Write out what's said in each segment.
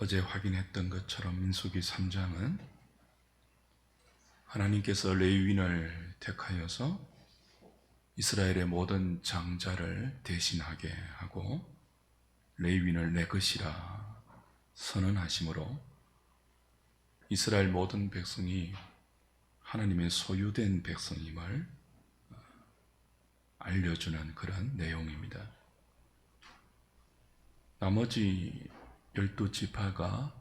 어제 확인했던 것처럼 민수기 3장은 하나님께서 레위인을 택하여서 이스라엘의 모든 장자를 대신하게 하고 레위인을 내 것이라 선언하심으로 이스라엘 모든 백성이 하나님의 소유된 백성임을 알려주는 그런 내용입니다. 나머지 12지파가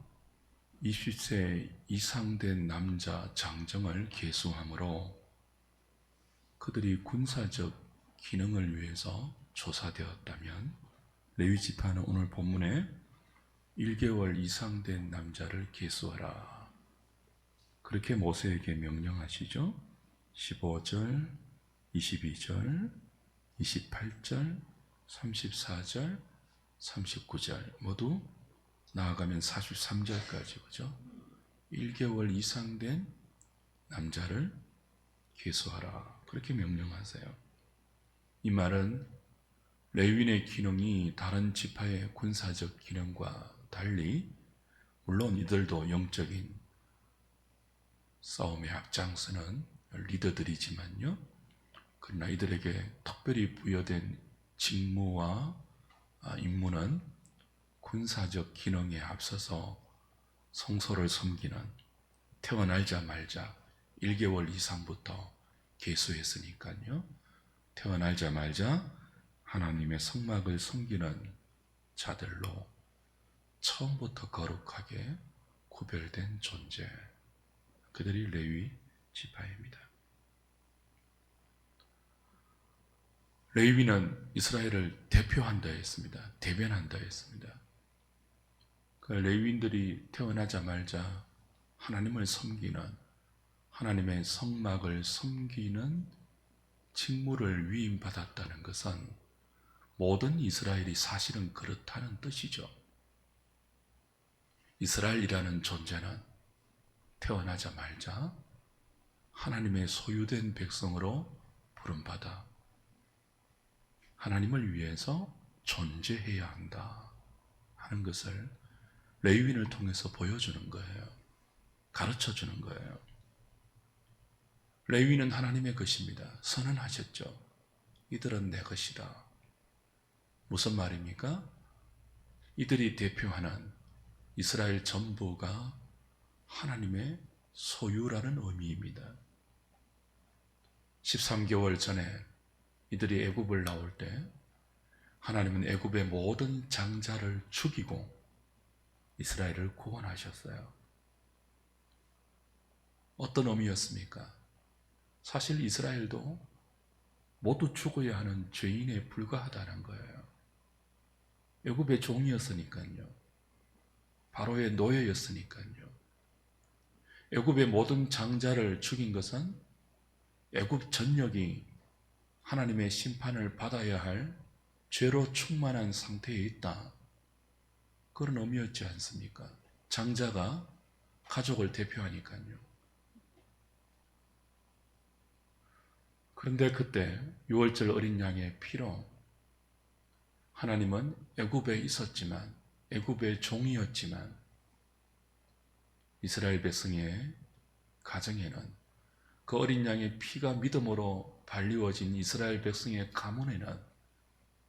20세 이상 된 남자 장정을 계수함으로 그들이 군사적 기능을 위해서 조사되었다면 레위지파는 오늘 본문에 1개월 이상 된 남자를 계수하라 그렇게 모세에게 명령하시죠. 15절, 22절, 28절, 34절, 39절 모두 나아가면 43절까지 오죠. 1개월 이상 된 남자를 계수하라 그렇게 명령하세요. 이 말은 레위인의 기능이 다른 지파의 군사적 기능과 달리 물론 이들도 영적인 싸움에 앞장서는 리더들이지만요, 그러나 이들에게 특별히 부여된 직무와 임무는 군사적 기능에 앞서서 성소를 섬기는, 태어나자마자 1개월 이상부터 계수했으니까요, 태어나자마자 하나님의 성막을 섬기는 자들로 처음부터 거룩하게 구별된 존재, 그들이 레위 지파입니다. 레위는 이스라엘을 대표한다 했습니다. 대변한다 했습니다. 그 레위인들이 태어나자마자 하나님을 섬기는, 하나님의 성막을 섬기는 직무를 위임받았다는 것은 모든 이스라엘이 사실은 그렇다는 뜻이죠. 이스라엘이라는 존재는 태어나자마자 하나님의 소유된 백성으로 부름받아 하나님을 위해서 존재해야 한다 하는 것을 레위인을 통해서 보여주는 거예요. 가르쳐주는 거예요. 레위인은 하나님의 것입니다. 선언하셨죠. 이들은 내 것이다. 무슨 말입니까? 이들이 대표하는 이스라엘 전부가 하나님의 소유라는 의미입니다. 13개월 전에 이들이 애굽을 나올 때 하나님은 애굽의 모든 장자를 죽이고 이스라엘을 구원하셨어요. 어떤 의미였습니까? 사실 이스라엘도 모두 죽어야 하는 죄인에 불과하다는 거예요. 애굽의 종이었으니까요. 바로의 노예였으니까요. 애굽의 모든 장자를 죽인 것은 애굽 전역이 하나님의 심판을 받아야 할 죄로 충만한 상태에 있다, 그런 의미였지 않습니까? 장자가 가족을 대표하니까요. 그런데 그때 유월절 어린 양의 피로 하나님은 애굽에 있었지만, 애굽의 종이었지만 이스라엘 백성의 가정에는 그 어린 양의 피가 믿음으로 발리워진 이스라엘 백성의 가문에는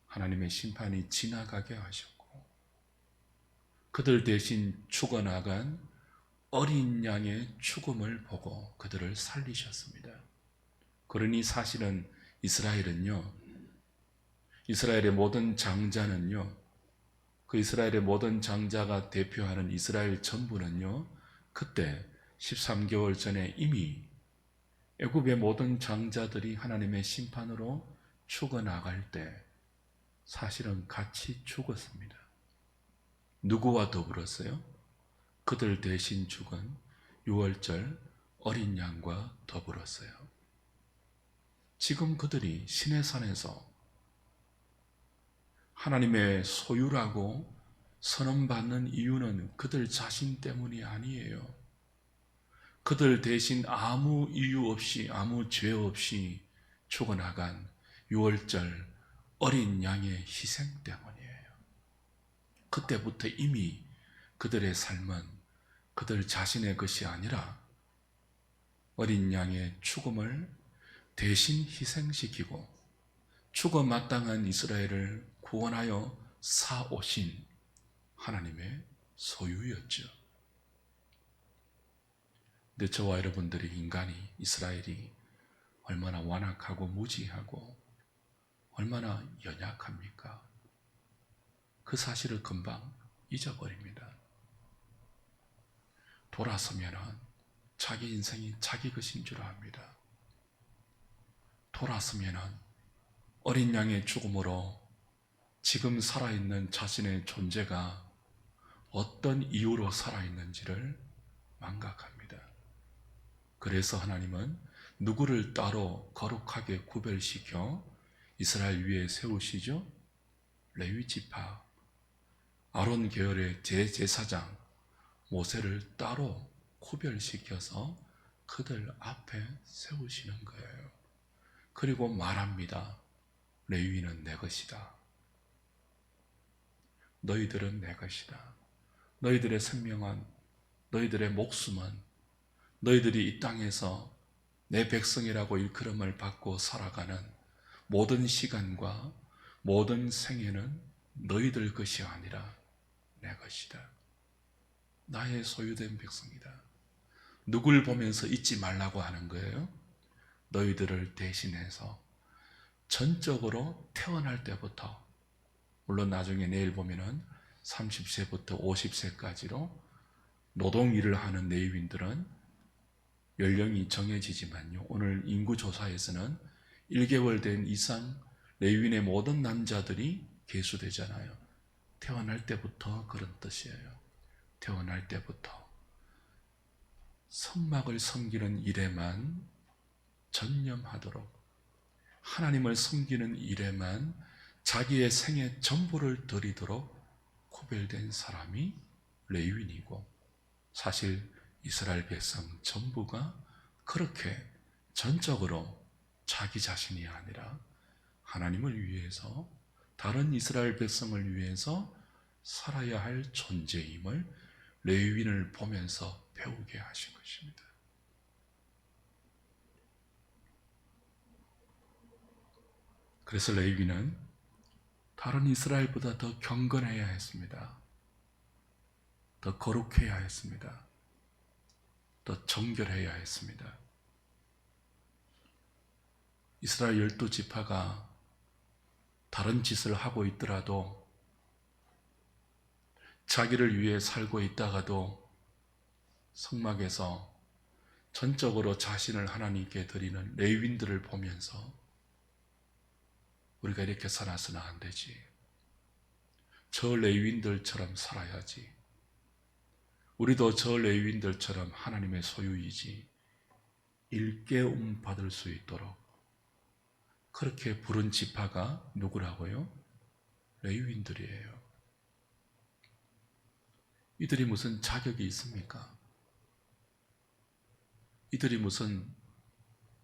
하나님의 심판이 지나가게 하셨고, 그들 대신 죽어나간 어린 양의 죽음을 보고 그들을 살리셨습니다. 그러니 사실은 이스라엘은요, 이스라엘의 모든 장자는요, 그 이스라엘의 모든 장자가 대표하는 이스라엘 전부는요, 그때 13개월 전에 이미 애굽의 모든 장자들이 하나님의 심판으로 죽어나갈 때 사실은 같이 죽었습니다. 누구와 더불었어요? 그들 대신 죽은 유월절 어린 양과 더불었어요. 지금 그들이 시내산에서 하나님의 소유라고 선언받는 이유는 그들 자신 때문이 아니에요. 그들 대신 아무 이유 없이, 아무 죄 없이 죽어나간 유월절 어린 양의 희생 때문이에요. 그때부터 이미 그들의 삶은 그들 자신의 것이 아니라 어린 양의 죽음을 대신 희생시키고 죽어 마땅한 이스라엘을 구원하여 사오신 하나님의 소유였죠. 근데 저와 여러분들이, 인간이, 이스라엘이 얼마나 완악하고 무지하고 얼마나 연약합니까? 그 사실을 금방 잊어버립니다. 돌아서면 자기 인생이 자기 것인 줄 압니다. 돌아서면 어린 양의 죽음으로 지금 살아있는 자신의 존재가 어떤 이유로 살아있는지를 망각합니다. 그래서 하나님은 누구를 따로 거룩하게 구별시켜 이스라엘 위에 세우시죠? 레위 지파, 아론 계열의 대제사장 모세를 따로 구별시켜서 그들 앞에 세우시는 거예요. 그리고 말합니다. 레위는 내 것이다. 너희들은 내 것이다. 너희들의 생명은, 너희들의 목숨은, 너희들이 이 땅에서 내 백성이라고 일컬음을 받고 살아가는 모든 시간과 모든 생애는 너희들 것이 아니라 내 것이다. 나의 소유된 백성이다. 누굴 보면서 잊지 말라고 하는 거예요? 너희들을 대신해서 전적으로 태어날 때부터, 물론 나중에 내일 보면은 30세부터 50세까지로 노동 일을 하는 레위인들은 연령이 정해지지만요, 오늘 인구조사에서는 1개월 된 이상 레위인의 모든 남자들이 계수되잖아요. 태어날 때부터 그런 뜻이에요. 태어날 때부터 성막을 섬기는 일에만 전념하도록, 하나님을 섬기는 일에만 자기의 생애 전부를 드리도록 구별된 사람이 레위인이고, 사실 이스라엘 백성 전부가 그렇게 전적으로 자기 자신이 아니라 하나님을 위해서, 다른 이스라엘 백성을 위해서 살아야 할 존재임을 레위인을 보면서 배우게 하신 것입니다. 그래서 레위인은 다른 이스라엘보다 더 경건해야 했습니다. 더 거룩해야 했습니다. 더 정결해야 했습니다. 이스라엘 12지파가 다른 짓을 하고 있더라도, 자기를 위해 살고 있다가도 성막에서 전적으로 자신을 하나님께 드리는 레위인들을 보면서 우리가 이렇게 살아서는 안 되지, 저 레위인들처럼 살아야지, 우리도 저 레위인들처럼 하나님의 소유이지, 일깨움 받을 수 있도록 그렇게 부른 지파가 누구라고요? 레위인들이에요. 이들이 무슨 자격이 있습니까? 이들이 무슨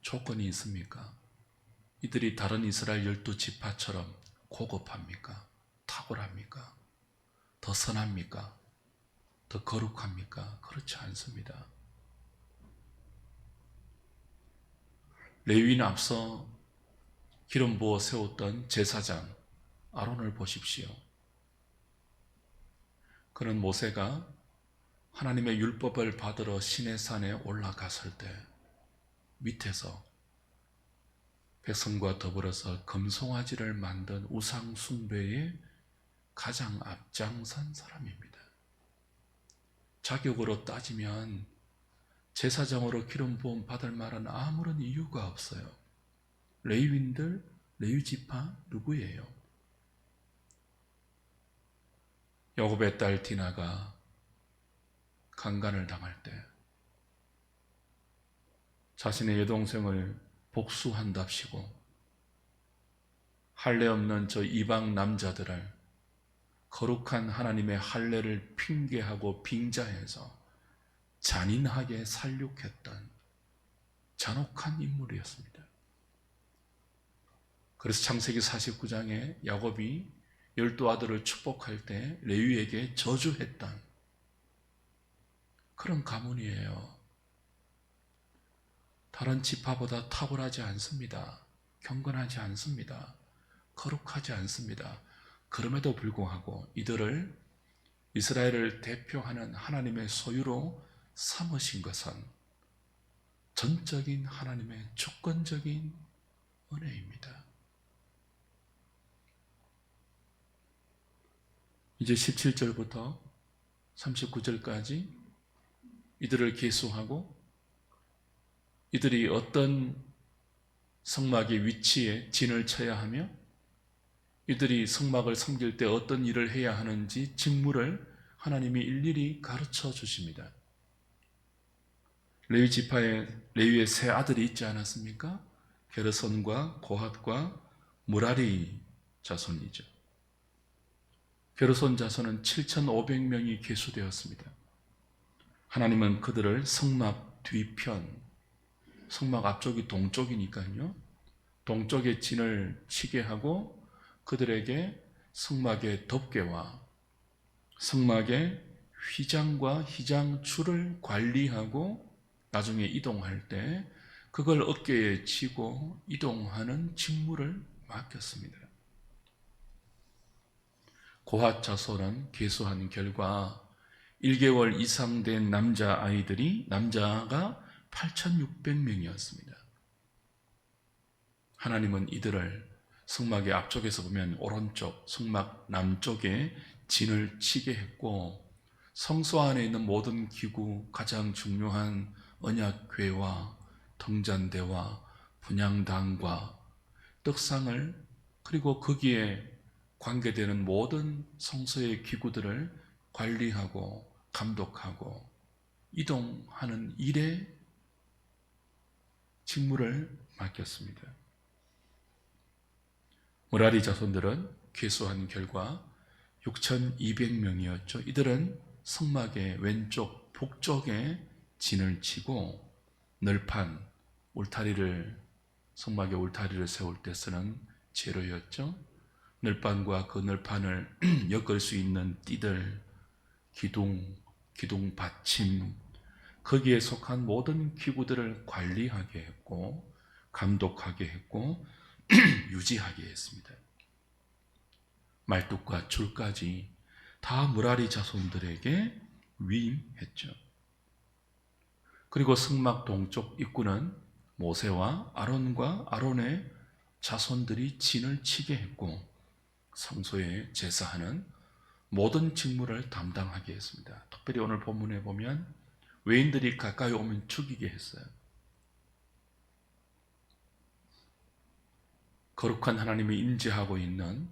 조건이 있습니까? 이들이 다른 이스라엘 12지파처럼 고급합니까? 탁월합니까? 더 선합니까? 더 거룩합니까? 그렇지 않습니다. 레위인 앞서 기름 부어 세웠던 제사장 아론을 보십시오. 그는 모세가 하나님의 율법을 받으러 시내산에 올라갔을 때 밑에서 백성과 더불어서 금송아지를 만든 우상 숭배에 가장 앞장선 사람입니다. 자격으로 따지면 제사장으로 기름 부음 받을 만한 아무런 이유가 없어요. 레위인들, 레위지파 누구예요? 야곱의 딸 디나가 강간을 당할 때 자신의 여동생을 복수한답시고 할례 없는 저 이방 남자들을 거룩한 하나님의 할례를 핑계하고 빙자해서 잔인하게 살육했던 잔혹한 인물이었습니다. 그래서 창세기 49장에 야곱이 12 아들을 축복할 때 레위에게 저주했던 그런 가문이에요. 다른 지파보다 탁월하지 않습니다. 경건하지 않습니다. 거룩하지 않습니다. 그럼에도 불구하고 이들을 이스라엘을 대표하는 하나님의 소유로 삼으신 것은 전적인 하나님의 주권적인 은혜입니다. 이제 17절부터 39절까지 이들을 계수하고 이들이 어떤 성막의 위치에 진을 쳐야 하며 이들이 성막을 섬길 때 어떤 일을 해야 하는지 직무를 하나님이 일일이 가르쳐 주십니다. 레위 지파에 레위의 세 아들이 있지 않았습니까? 게르손과 고핫과 무라리 자손이죠. 게르손 자손은 7,500명이 계수되었습니다. 하나님은 그들을 성막 뒤편, 성막 앞쪽이 동쪽이니까요. 동쪽에 진을 치게 하고 그들에게 성막의 덮개와 성막의 휘장과 휘장줄을 관리하고 나중에 이동할 때 그걸 어깨에 치고 이동하는 직무를 맡겼습니다. 고핫 자손은 계수한 결과 1개월 이상 된 남자가 8,600명이었습니다. 하나님은 이들을 성막의 앞쪽에서 보면 오른쪽 성막 남쪽에 진을 치게 했고 성소 안에 있는 모든 기구, 가장 중요한 언약궤와 등잔대와 분향당과 떡상을 그리고 거기에 관계되는 모든 성소의 기구들을 관리하고 감독하고 이동하는 일에 직무를 맡겼습니다. 무라리 자손들은 계수한 결과 6,200명이었죠. 이들은 성막의 왼쪽 북쪽에 진을 치고 널판, 성막의 울타리를 세울 때 쓰는 재료였죠. 널판과 그 널판을 엮을 수 있는 띠들, 기둥 받침, 거기에 속한 모든 기구들을 관리하게 했고 감독하게 했고 유지하게 했습니다. 말뚝과 줄까지 다 무라리 자손들에게 위임했죠. 그리고 성막 동쪽 입구는 모세와 아론과 아론의 자손들이 진을 치게 했고 성소에 제사하는 모든 직무를 담당하게 했습니다. 특별히 오늘 본문에 보면 외인들이 가까이 오면 죽이게 했어요. 거룩한 하나님이 임재하고 있는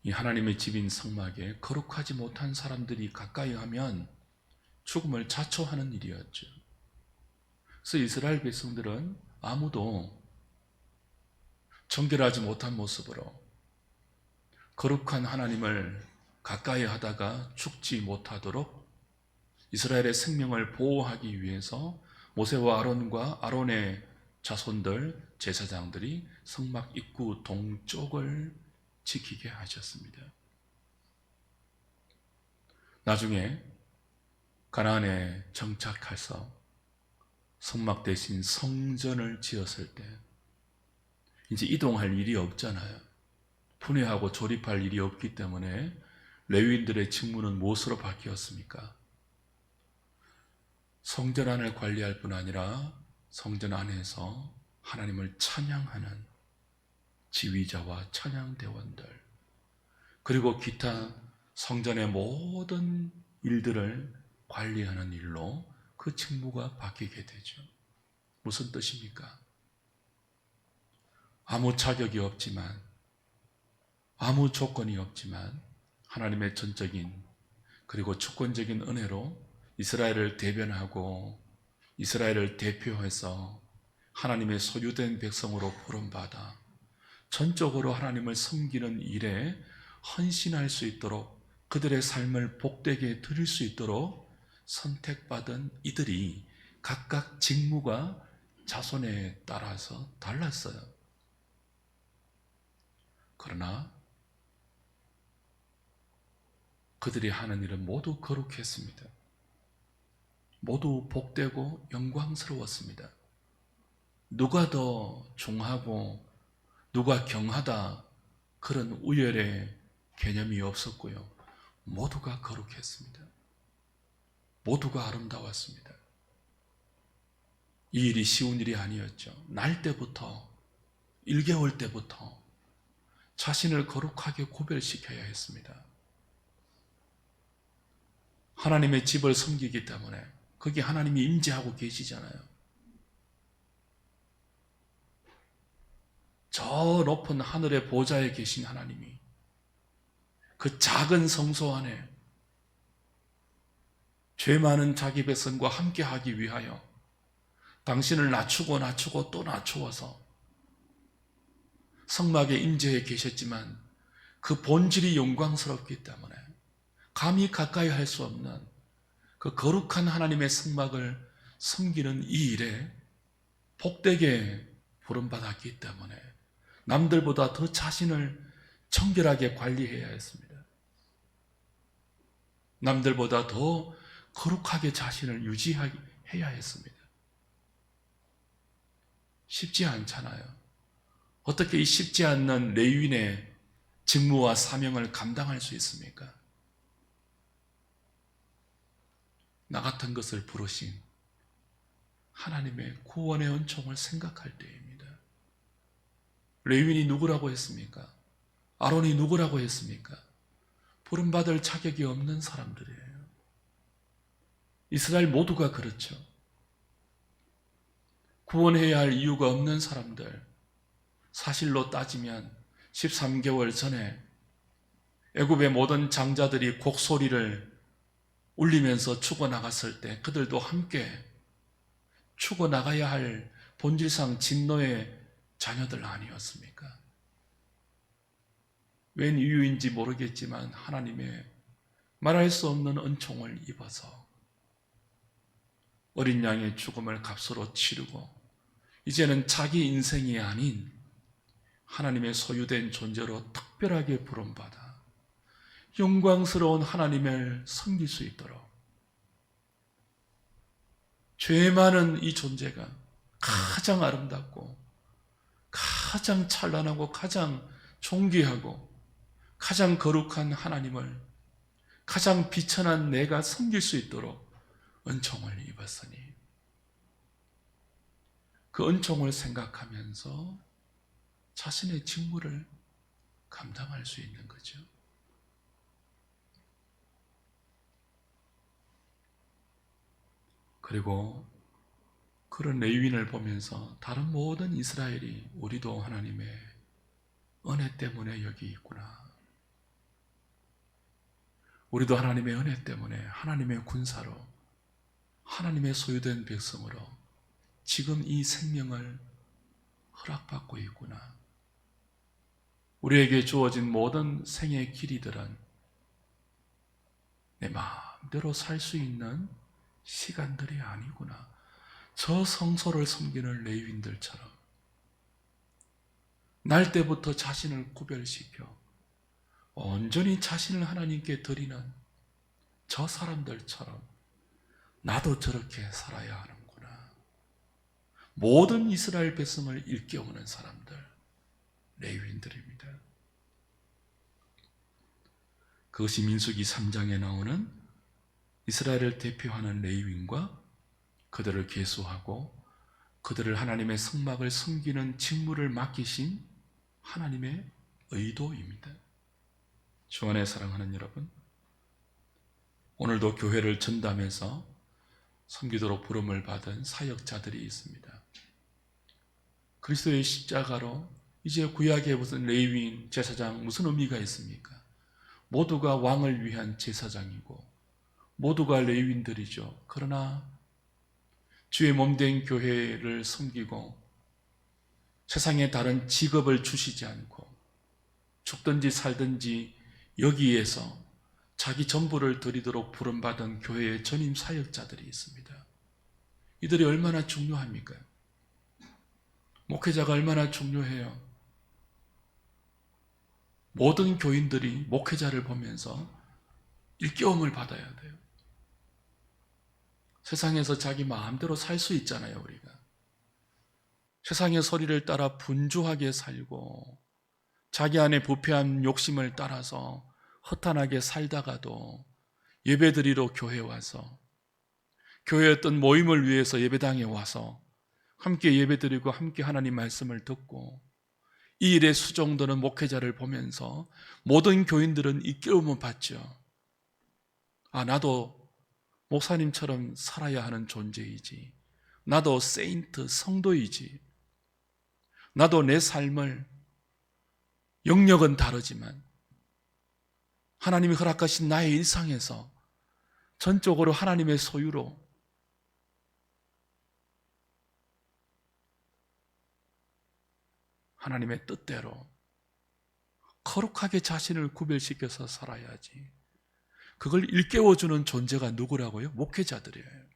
이 하나님의 집인 성막에 거룩하지 못한 사람들이 가까이 하면 죽음을 자초하는 일이었죠. 그래서 이스라엘 백성들은 아무도 정결하지 못한 모습으로 거룩한 하나님을 가까이 하다가 죽지 못하도록 이스라엘의 생명을 보호하기 위해서 모세와 아론과 아론의 자손들, 제사장들이 성막 입구 동쪽을 지키게 하셨습니다. 나중에 가나안에 정착해서 성막 대신 성전을 지었을 때 이제 이동할 일이 없잖아요. 분해하고 조립할 일이 없기 때문에 레위인들의 직무는 무엇으로 바뀌었습니까? 성전 안을 관리할 뿐 아니라 성전 안에서 하나님을 찬양하는 지휘자와 찬양대원들 그리고 기타 성전의 모든 일들을 관리하는 일로 그 직무가 바뀌게 되죠. 무슨 뜻입니까? 아무 자격이 없지만 아무 조건이 없지만 하나님의 전적인 그리고 주권적인 은혜로 이스라엘을 대변하고 이스라엘을 대표해서 하나님의 소유된 백성으로 부름받아 전적으로 하나님을 섬기는 일에 헌신할 수 있도록 그들의 삶을 복되게 드릴 수 있도록 선택받은 이들이 각각 직무가 자손에 따라서 달랐어요. 그러나 그들이 하는 일은 모두 거룩했습니다. 모두 복되고 영광스러웠습니다. 누가 더 중하고 누가 경하다 그런 우열의 개념이 없었고요. 모두가 거룩했습니다. 모두가 아름다웠습니다. 이 일이 쉬운 일이 아니었죠. 날 때부터 1개월 때부터 자신을 거룩하게 구별시켜야 했습니다. 하나님의 집을 섬기기 때문에 거기 하나님이 임재하고 계시잖아요. 저 높은 하늘의 보좌에 계신 하나님이 그 작은 성소 안에 죄 많은 자기 백성과 함께하기 위하여 당신을 낮추고 또 낮추어서 성막에 임재해 계셨지만 그 본질이 영광스럽기 때문에 감히 가까이 할 수 없는 그 거룩한 하나님의 성막을 섬기는 이 일에 복되게 부름받았기 때문에 남들보다 더 자신을 청결하게 관리해야 했습니다. 남들보다 더 거룩하게 자신을 유지해야 했습니다. 쉽지 않잖아요. 어떻게 이 쉽지 않는 레위인의 직무와 사명을 감당할 수 있습니까? 나 같은 것을 부르신 하나님의 구원의 은총을 생각할 때입니다. 레위인이 누구라고 했습니까? 아론이 누구라고 했습니까? 부름받을 자격이 없는 사람들이에요. 이스라엘 모두가 그렇죠. 구원해야 할 이유가 없는 사람들, 사실로 따지면 13개월 전에 애굽의 모든 장자들이 곡소리를 울리면서 죽어나갔을 때 그들도 함께 죽어나가야 할 본질상 진노의 자녀들 아니었습니까? 웬 이유인지 모르겠지만 하나님의 말할 수 없는 은총을 입어서 어린 양의 죽음을 값으로 치르고 이제는 자기 인생이 아닌 하나님의 소유된 존재로 특별하게 부름받아 영광스러운 하나님을 섬길 수 있도록 죄 많은 이 존재가 가장 아름답고 가장 찬란하고 가장 존귀하고 가장 거룩한 하나님을 가장 비천한 내가 섬길 수 있도록 은총을 입었으니 그 은총을 생각하면서 자신의 직무를 감당할 수 있는 거죠. 그리고 그런 레위인을 보면서 다른 모든 이스라엘이 우리도 하나님의 은혜 때문에 여기 있구나. 우리도 하나님의 은혜 때문에 하나님의 군사로 하나님의 소유된 백성으로 지금 이 생명을 허락받고 있구나. 우리에게 주어진 모든 생의 길이들은 내 마음대로 살 수 있는 시간들이 아니구나. 저 성소를 섬기는 레위인들처럼 날 때부터 자신을 구별시켜 온전히 자신을 하나님께 드리는 저 사람들처럼 나도 저렇게 살아야 하는구나. 모든 이스라엘 백성을 일깨우는 사람들, 레위인들입니다. 그것이 민수기 3장에 나오는 이스라엘을 대표하는 레위인과 그들을 계수하고 그들을 하나님의 성막을 섬기는 직무를 맡기신 하나님의 의도입니다. 주 안에 사랑하는 여러분, 오늘도 교회를 전담해서 섬기도록 부름을 받은 사역자들이 있습니다. 그리스도의 십자가로 이제 구약에 무슨 레위인, 제사장 무슨 의미가 있습니까? 모두가 왕을 위한 제사장이고 모두가 레위인들이죠. 그러나 주의 몸된 교회를 섬기고 세상에 다른 직업을 주시지 않고 죽든지 살든지 여기에서 자기 전부를 드리도록 부름받은 교회의 전임 사역자들이 있습니다. 이들이 얼마나 중요합니까? 목회자가 얼마나 중요해요? 모든 교인들이 목회자를 보면서 일깨움을 받아야 돼요. 세상에서 자기 마음대로 살 수 있잖아요, 우리가. 세상의 소리를 따라 분주하게 살고 자기 안에 부패한 욕심을 따라서 허탄하게 살다가도 예배드리러 교회에 와서 교회의 어떤 모임을 위해서 예배당에 와서 함께 예배드리고 함께 하나님 말씀을 듣고 이 일의 수종드는 목회자를 보면서 모든 교인들은 이 깨움을 받죠. 아, 나도 목사님처럼 살아야 하는 존재이지. 나도 세인트, 성도이지. 나도 내 삶을 영역은 다르지만 하나님이 허락하신 나의 일상에서 전적으로 하나님의 소유로 하나님의 뜻대로 거룩하게 자신을 구별시켜서 살아야지. 그걸 일깨워주는 존재가 누구라고요? 목회자들이에요.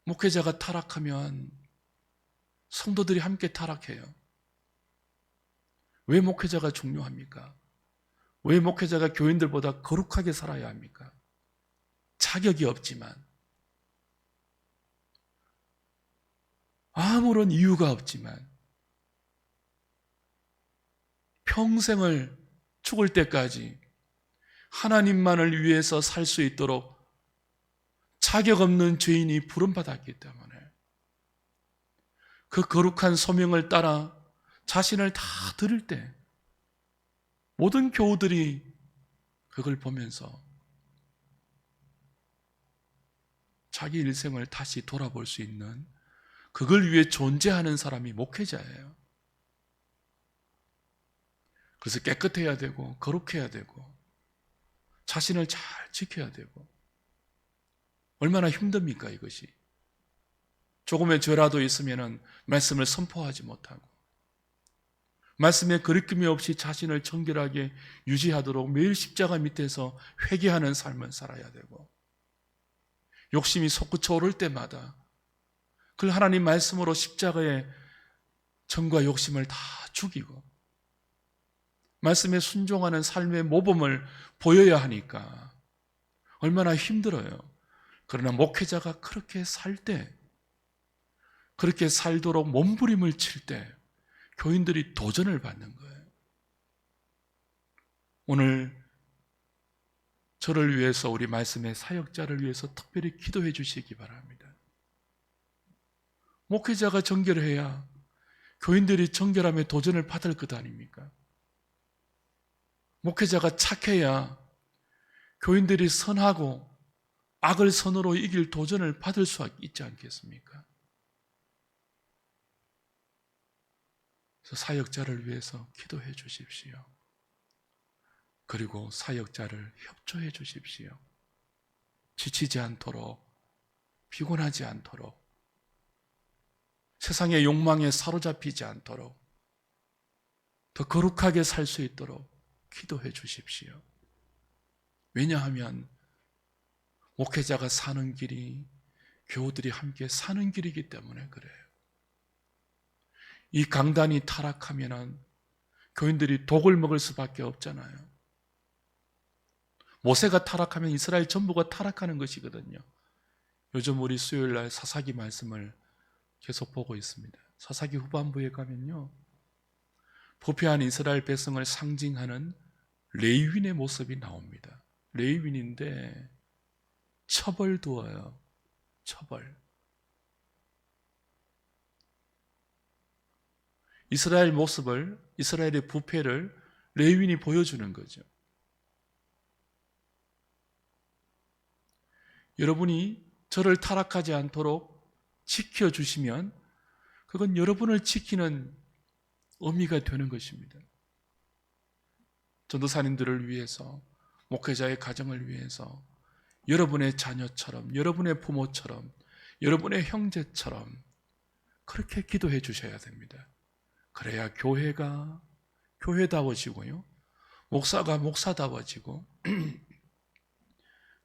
목회자가 타락하면 성도들이 함께 타락해요. 왜 목회자가 중요합니까? 왜 목회자가 교인들보다 거룩하게 살아야 합니까? 자격이 없지만, 아무런 이유가 없지만 평생을 죽을 때까지 하나님만을 위해서 살 수 있도록 자격 없는 죄인이 부름받았기 때문에 그 거룩한 소명을 따라 자신을 다 드릴 때 모든 교우들이 그걸 보면서 자기 일생을 다시 돌아볼 수 있는, 그걸 위해 존재하는 사람이 목회자예요. 그래서 깨끗해야 되고 거룩해야 되고 자신을 잘 지켜야 되고. 얼마나 힘듭니까 이것이. 조금의 죄라도 있으면 말씀을 선포하지 못하고 말씀에 거리낌이 없이 자신을 정결하게 유지하도록 매일 십자가 밑에서 회개하는 삶을 살아야 되고, 욕심이 솟구쳐 오를 때마다 그 하나님 말씀으로 십자가의 정과 욕심을 다 죽이고 말씀에 순종하는 삶의 모범을 보여야 하니까 얼마나 힘들어요. 그러나 목회자가 그렇게 살 때, 그렇게 살도록 몸부림을 칠 때 교인들이 도전을 받는 거예요. 오늘 저를 위해서, 우리 말씀의 사역자를 위해서 특별히 기도해 주시기 바랍니다. 목회자가 정결해야 교인들이 정결함에 도전을 받을 것 아닙니까? 목회자가 착해야 교인들이 선하고 악을 선으로 이길 도전을 받을 수 있지 않겠습니까? 그래서 사역자를 위해서 기도해 주십시오. 그리고 사역자를 협조해 주십시오. 지치지 않도록, 피곤하지 않도록, 세상의 욕망에 사로잡히지 않도록 더 거룩하게 살 수 있도록 기도해 주십시오. 왜냐하면 목회자가 사는 길이 교우들이 함께 사는 길이기 때문에 그래요. 이 강단이 타락하면 교인들이 독을 먹을 수밖에 없잖아요. 모세가 타락하면 이스라엘 전부가 타락하는 것이거든요. 요즘 우리 수요일날 사사기 말씀을 계속 보고 있습니다. 사사기 후반부에 가면요, 부패한 이스라엘 백성을 상징하는 레위인의 모습이 나옵니다. 레위인인데 첩을 두어요. 첩을. 이스라엘 모습을, 이스라엘의 부패를 레위인이 보여주는 거죠. 여러분이 저를 타락하지 않도록 지켜주시면 그건 여러분을 지키는 의미가 되는 것입니다. 전도사님들을 위해서, 목회자의 가정을 위해서, 여러분의 자녀처럼, 여러분의 부모처럼, 여러분의 형제처럼 그렇게 기도해 주셔야 됩니다. 그래야 교회가 교회다워지고요, 목사가 목사다워지고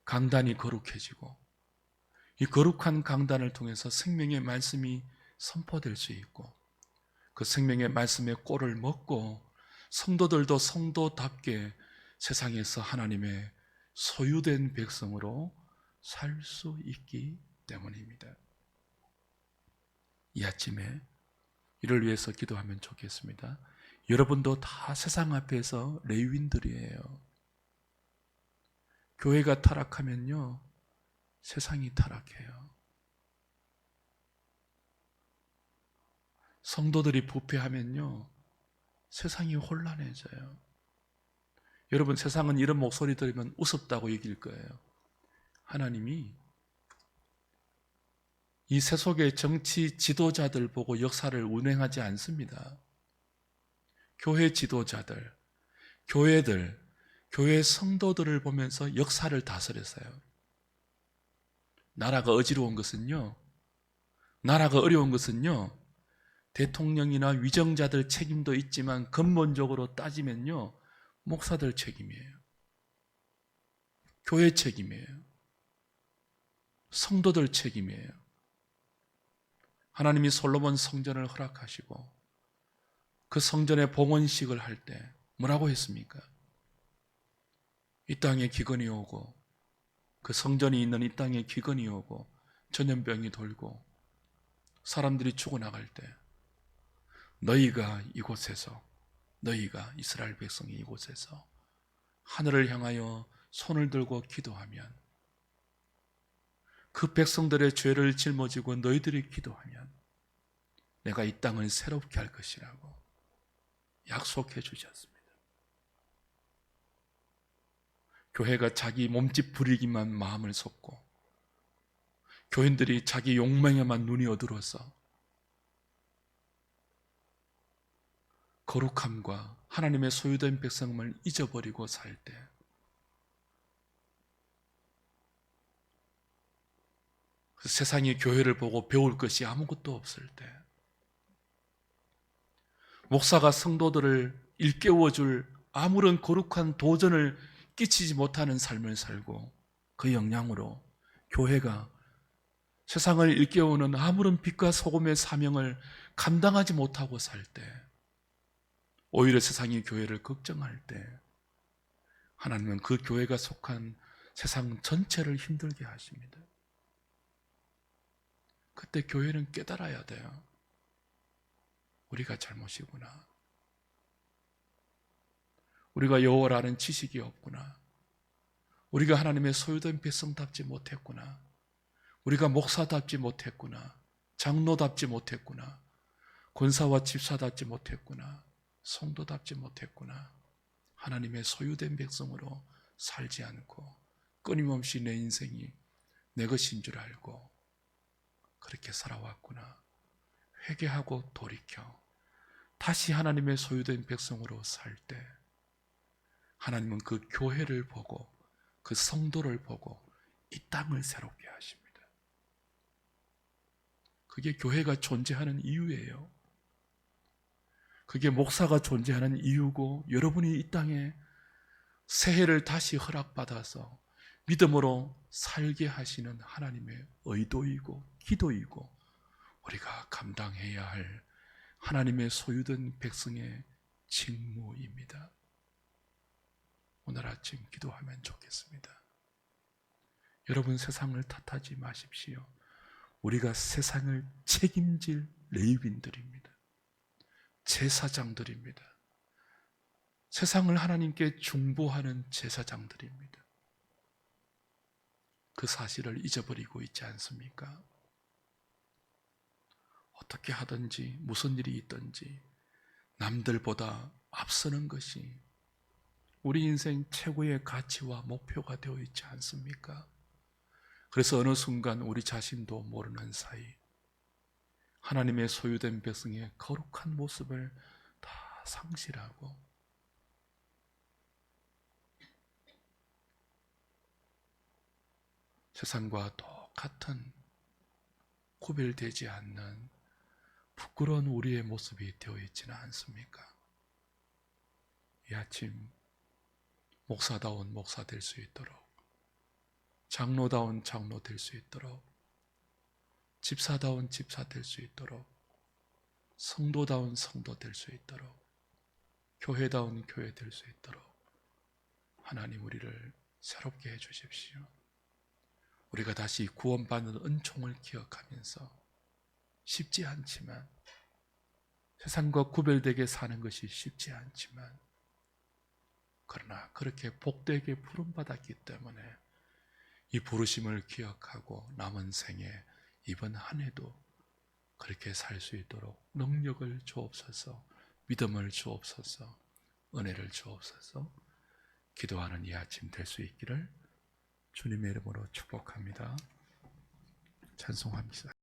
강단이 거룩해지고, 이 거룩한 강단을 통해서 생명의 말씀이 선포될 수 있고, 그 생명의 말씀의 꼴을 먹고 성도들도 성도답게 세상에서 하나님의 소유된 백성으로 살 수 있기 때문입니다. 이 아침에 이를 위해서 기도하면 좋겠습니다. 여러분도 다 세상 앞에서 레위인들이에요. 교회가 타락하면요, 세상이 타락해요. 성도들이 부패하면요, 세상이 혼란해져요. 여러분, 세상은 이런 목소리 들으면 우습다고 얘기할 거예요. 하나님이 이 세속의 정치 지도자들 보고 역사를 운행하지 않습니다. 교회 지도자들, 교회들, 교회 성도들을 보면서 역사를 다스렸어요. 나라가 어지러운 것은요, 나라가 어려운 것은요, 대통령이나 위정자들 책임도 있지만 근본적으로 따지면요, 목사들 책임이에요. 교회 책임이에요. 성도들 책임이에요. 하나님이 솔로몬 성전을 허락하시고 그 성전의 봉헌식을 할 때 뭐라고 했습니까? 이 땅에 기근이 오고 그 성전이 있는 이 땅에 기근이 오고 전염병이 돌고 사람들이 죽어나갈 때 너희가 이곳에서, 너희가 이스라엘 백성이 이곳에서 하늘을 향하여 손을 들고 기도하면, 그 백성들의 죄를 짊어지고 너희들이 기도하면 내가 이 땅을 새롭게 할 것이라고 약속해 주셨습니다. 교회가 자기 몸집 부리기만 마음을 쏟고 교인들이 자기 욕망에만 눈이 어두러서 거룩함과 하나님의 소유된 백성을 잊어버리고 살 때, 그 세상이 교회를 보고 배울 것이 아무것도 없을 때, 목사가 성도들을 일깨워줄 아무런 거룩한 도전을 끼치지 못하는 삶을 살고 그 영향으로 교회가 세상을 일깨우는 아무런 빛과 소금의 사명을 감당하지 못하고 살 때, 오히려 세상이 교회를 걱정할 때 하나님은 그 교회가 속한 세상 전체를 힘들게 하십니다. 그때 교회는 깨달아야 돼요. 우리가 잘못이구나. 우리가 여호와를 아는 지식이 없구나. 우리가 하나님의 소유된 백성답지 못했구나. 우리가 목사답지 못했구나. 장로답지 못했구나. 권사와 집사답지 못했구나. 성도답지 못했구나. 하나님의 소유된 백성으로 살지 않고 끊임없이 내 인생이 내 것인 줄 알고 그렇게 살아왔구나. 회개하고 돌이켜 다시 하나님의 소유된 백성으로 살 때 하나님은 그 교회를 보고 그 성도를 보고 이 땅을 새롭게 하십니다. 그게 교회가 존재하는 이유예요. 그게 목사가 존재하는 이유고, 여러분이 이 땅에 새해를 다시 허락받아서 믿음으로 살게 하시는 하나님의 의도이고 기도이고 우리가 감당해야 할 하나님의 소유된 백성의 직무입니다. 오늘 아침 기도하면 좋겠습니다. 여러분, 세상을 탓하지 마십시오. 우리가 세상을 책임질 레위인들입니다. 제사장들입니다. 세상을 하나님께 중보하는 제사장들입니다. 그 사실을 잊어버리고 있지 않습니까? 어떻게 하든지 무슨 일이 있든지 남들보다 앞서는 것이 우리 인생 최고의 가치와 목표가 되어 있지 않습니까? 그래서 어느 순간 우리 자신도 모르는 사이 하나님의 소유된 백성의 거룩한 모습을 다 상실하고 세상과 똑같은 구별되지 않는 부끄러운 우리의 모습이 되어 있지는 않습니까? 이 아침 목사다운 목사 될 수 있도록, 장로다운 장로 될 수 있도록, 집사다운 집사 될 수 있도록, 성도다운 성도 될 수 있도록, 교회다운 교회 될 수 있도록 하나님 우리를 새롭게 해 주십시오. 우리가 다시 구원받는 은총을 기억하면서 쉽지 않지만, 세상과 구별되게 사는 것이 쉽지 않지만, 그러나 그렇게 복되게 부름받았기 때문에 이 부르심을 기억하고 남은 생에 이번 한 해도 그렇게 살 수 있도록 능력을 주옵소서, 믿음을 주옵소서, 은혜를 주옵소서. 기도하는 이 아침 될 수 있기를 주님의 이름으로 축복합니다. 찬송합니다.